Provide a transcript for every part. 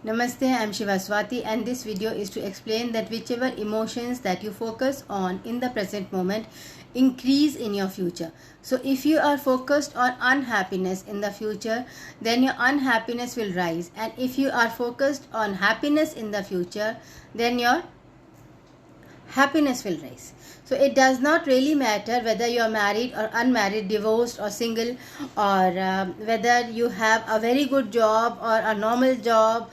Namaste, I am Shiva Swati, and this video is to explain that whichever emotions that you focus on in the present moment increase in your future. So if you are focused on unhappiness in the future, then your unhappiness will rise, and if you are focused on happiness in the future, then your happiness will rise. So it does not really matter whether you are married or unmarried, divorced or single, or whether you have a very good job or a normal job.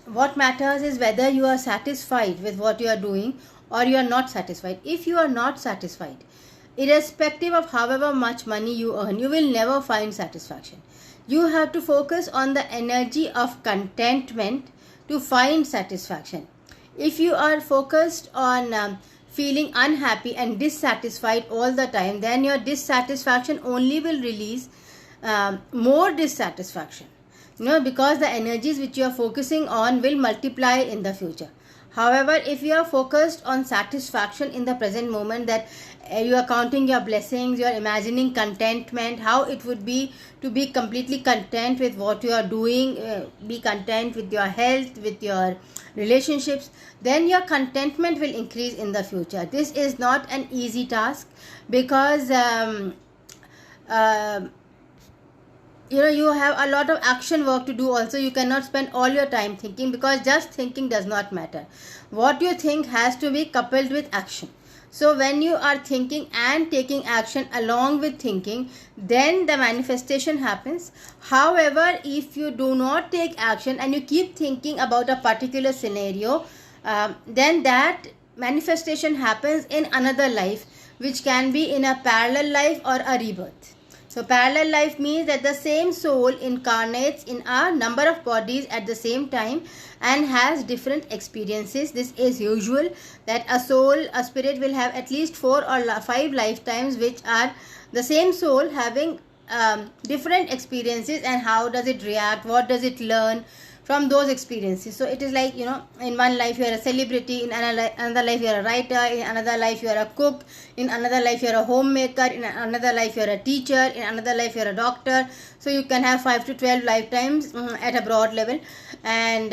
What matters is whether you are satisfied with what you are doing or you are not satisfied. If you are not satisfied, irrespective of however much money you earn, you will never find satisfaction. You have to focus on the energy of contentment to find satisfaction. If you are focused on feeling unhappy and dissatisfied all the time, then your dissatisfaction only will release more dissatisfaction. Because the energies which you are focusing on will multiply in the future. However, if you are focused on satisfaction in the present moment, that you are counting your blessings, you are imagining contentment, how it would be to be completely content with what you are doing, be content with your health, with your relationships, then your contentment will increase in the future. This is not an easy task because you have a lot of action work to do also. You cannot spend all your time thinking, because just thinking does not matter. What you think has to be coupled with action. So when you are thinking and taking action along with thinking, then the manifestation happens. However, if you do not take action and you keep thinking about a particular scenario, then that manifestation happens in another life, which can be in a parallel life or a rebirth. So parallel life means that the same soul incarnates in a number of bodies at the same time and has different experiences. This is usual, that a spirit will have at least 4 or 5 lifetimes, which are the same soul having different experiences, and how does it react, what does it learn from those experiences. So it is like, in one life you are a celebrity, in another life you are a writer, in another life you are a cook, in another life you are a homemaker, in another life you are a teacher, in another life you are a doctor. So you can have 5 to 12 lifetimes at a broad level, and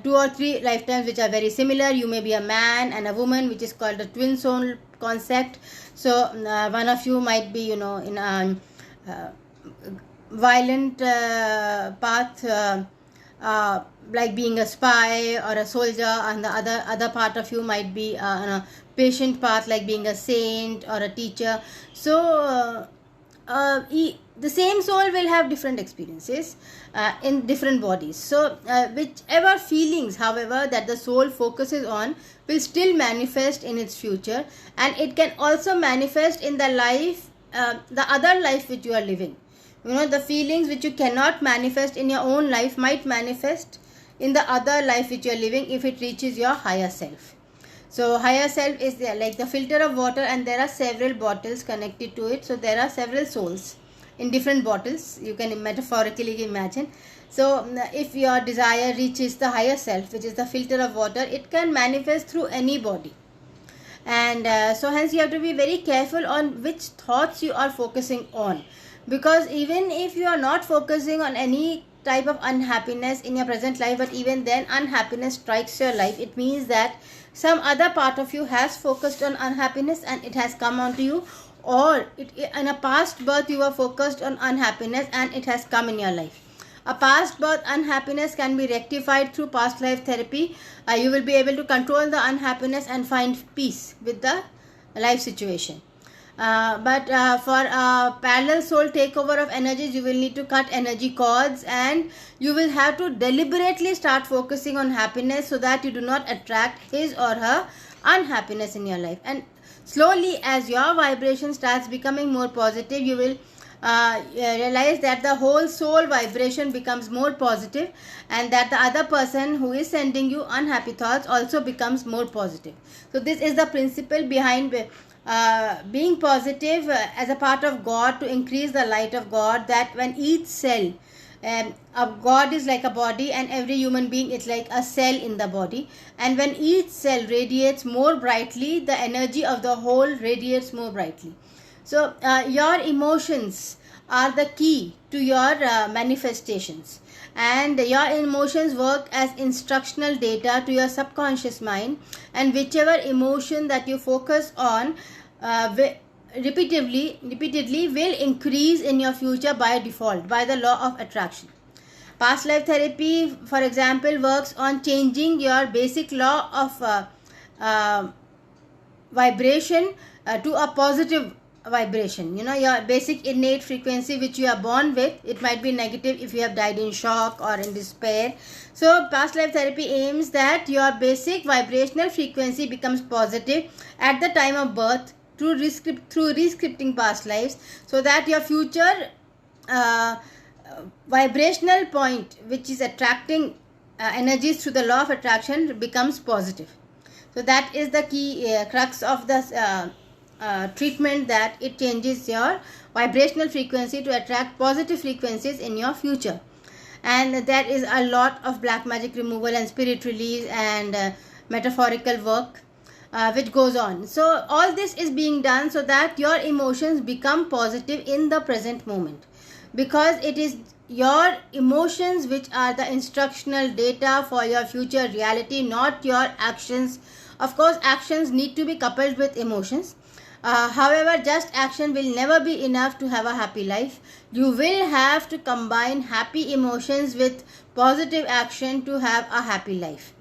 2 or 3 lifetimes which are very similar. You may be a man and a woman, which is called the twin soul concept. So one of you might be in a violent path, like being a spy or a soldier, and the other part of you might be on a patient path, like being a saint or a teacher. So the same soul will have different experiences in different bodies. So whichever feelings, however, that the soul focuses on will still manifest in its future, and it can also manifest in the life, the other life which you are living. The feelings which you cannot manifest in your own life might manifest in the other life which you are living, if it reaches your higher self. So higher self is there, like the filter of water, and there are several bottles connected to it. So there are several souls in different bottles, you can metaphorically imagine. So if your desire reaches the higher self, which is the filter of water, it can manifest through any body. And so hence you have to be very careful on which thoughts you are focusing on. Because even if you are not focusing on any type of unhappiness in your present life, but even then unhappiness strikes your life, it means that some other part of you has focused on unhappiness and it has come onto you, or in a past birth you were focused on unhappiness and it has come in your life. A past birth unhappiness can be rectified through past life therapy. You will be able to control the unhappiness and find peace with the life situation. But for a parallel soul takeover of energies, you will need to cut energy cords, and you will have to deliberately start focusing on happiness so that you do not attract his or her unhappiness in your life. And slowly, as your vibration starts becoming more positive, you will realize that the whole soul vibration becomes more positive, and that the other person who is sending you unhappy thoughts also becomes more positive. So this is the principle behind being positive as a part of God, to increase the light of God, that when each cell, God is like a body, and every human being is like a cell in the body, and when each cell radiates more brightly, the energy of the whole radiates more brightly. So your emotions are the key to your manifestations, and your emotions work as instructional data to your subconscious mind, and whichever emotion that you focus on repeatedly will increase in your future by default, by the law of attraction. Past life therapy, for example, works on changing your basic law of vibration to a positive vibration. Your basic innate frequency which you are born with, it might be negative if you have died in shock or in despair. So past life therapy aims that your basic vibrational frequency becomes positive at the time of birth through rescripting past lives, so that your future vibrational point, which is attracting energies through the law of attraction, becomes positive. So that is the key crux of the treatment, that it changes your vibrational frequency to attract positive frequencies in your future. And there is a lot of black magic removal and spirit release and metaphorical work which goes on. So all this is being done so that your emotions become positive in the present moment, because it is your emotions which are the instructional data for your future reality, not your actions. Of course, actions need to be coupled with emotions. However, just action will never be enough to have a happy life. You will have to combine happy emotions with positive action to have a happy life.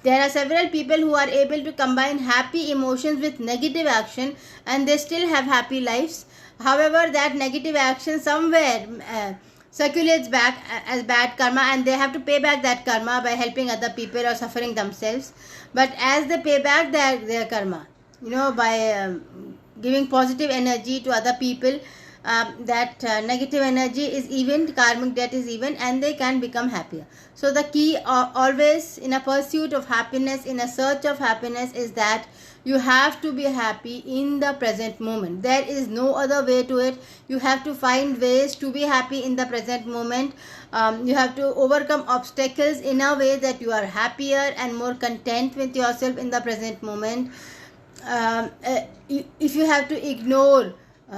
There are several people who are able to combine happy emotions with negative action and they still have happy lives. However, that negative action somewhere circulates back as bad karma, and they have to pay back that karma by helping other people or suffering themselves. But as they pay back their karma, by giving positive energy to other people, that negative energy is even, karmic debt is even, and they can become happier. So the key always in a pursuit of happiness, in a search of happiness, is that you have to be happy in the present moment. There is no other way to it. You have to find ways to be happy in the present moment. You have to overcome obstacles in a way that you are happier and more content with yourself in the present moment. If you have to ignore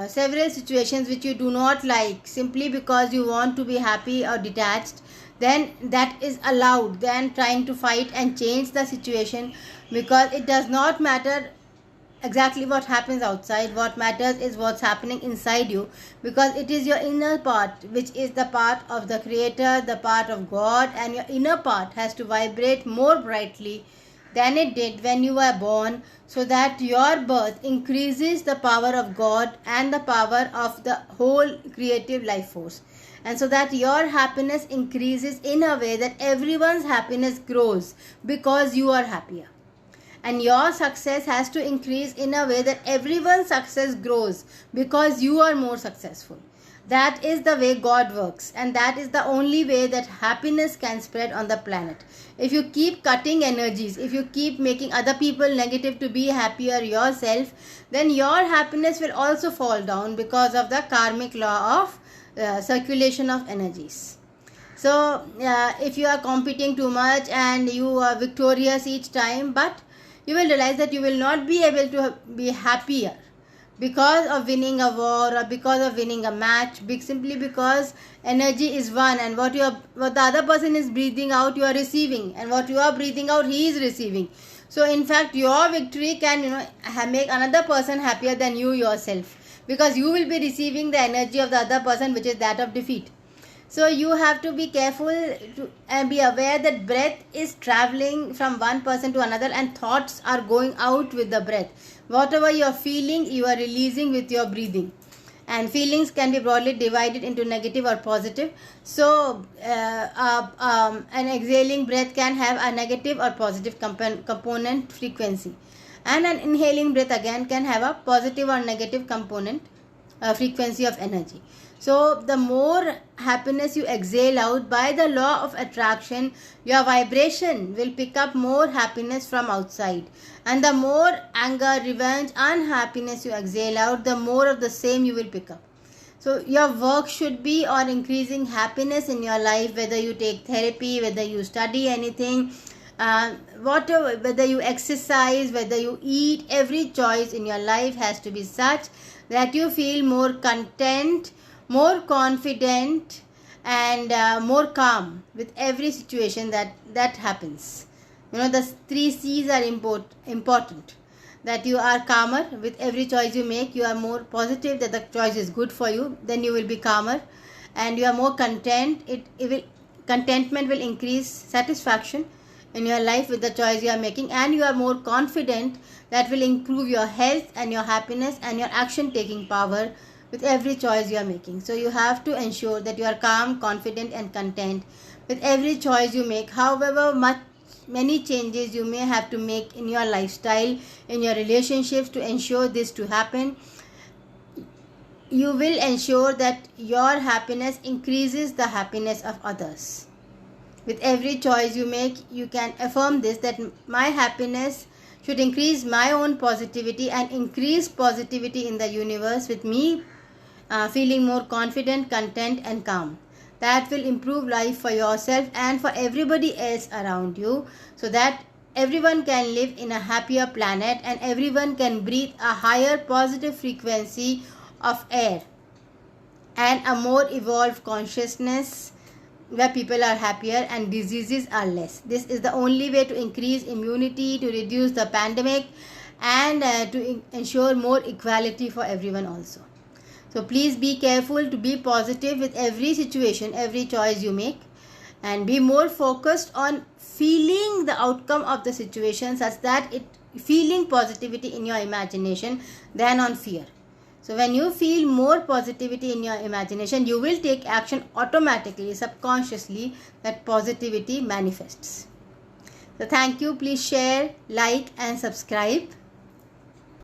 several situations which you do not like simply because you want to be happy or detached, then that is allowed than trying to fight and change the situation, because it does not matter exactly what happens outside. What matters is what's happening inside you, because it is your inner part which is the part of the Creator, the part of God, and your inner part has to vibrate more brightly than it did when you were born, so that your birth increases the power of God and the power of the whole creative life force, and so that your happiness increases in a way that everyone's happiness grows because you are happier. And your success has to increase in a way that everyone's success grows because you are more successful. That is the way God works, and that is the only way that happiness can spread on the planet. If you keep cutting energies, if you keep making other people negative to be happier yourself, then your happiness will also fall down because of the karmic law of circulation of energies. So if you are competing too much and you are victorious each time, but you will realize that you will not be able to be happier because of winning a war or because of winning a match, simply because energy is one, and what the other person is breathing out, you are receiving, and what you are breathing out, he is receiving. So in fact, your victory can make another person happier than you yourself, because you will be receiving the energy of the other person, which is that of defeat. So you have to be careful and be aware that breath is traveling from one person to another, and thoughts are going out with the breath. Whatever you are feeling, you are releasing with your breathing. And feelings can be broadly divided into negative or positive. So an exhaling breath can have a negative or positive component frequency. And an inhaling breath again can have a positive or negative component frequency of energy. So the more happiness you exhale out, by the law of attraction, your vibration will pick up more happiness from outside. And the more anger, revenge, unhappiness you exhale out, the more of the same you will pick up. So your work should be on increasing happiness in your life, whether you take therapy, whether you study anything, whatever, whether you exercise, whether you eat, every choice in your life has to be such that you feel more content, more confident, and more calm with every situation that happens. The three C's are important. That you are calmer with every choice you make. You are more positive that the choice is good for you. Then you will be calmer, and you are more content. Contentment will increase satisfaction in your life with the choice you are making, and you are more confident. That will improve your health and your happiness and your action taking power with every choice you are making. So you have to ensure that you are calm, confident, and content with every choice you make. However many changes you may have to make in your lifestyle, in your relationships, to ensure this to happen, you will ensure that your happiness increases the happiness of others. With every choice you make, you can affirm this, that my happiness should increase my own positivity and increase positivity in the universe, with me feeling more confident, content, and calm. That will improve life for yourself and for everybody else around you, so that everyone can live in a happier planet and everyone can breathe a higher positive frequency of air and a more evolved consciousness, where people are happier and diseases are less. This is the only way to increase immunity, to reduce the pandemic, and to ensure more equality for everyone also. So please be careful to be positive with every situation, every choice you make, and be more focused on feeling the outcome of the situation, such that feeling positivity in your imagination than on fear. So when you feel more positivity in your imagination, you will take action automatically, subconsciously, that positivity manifests. So thank you. Please share, like, and subscribe.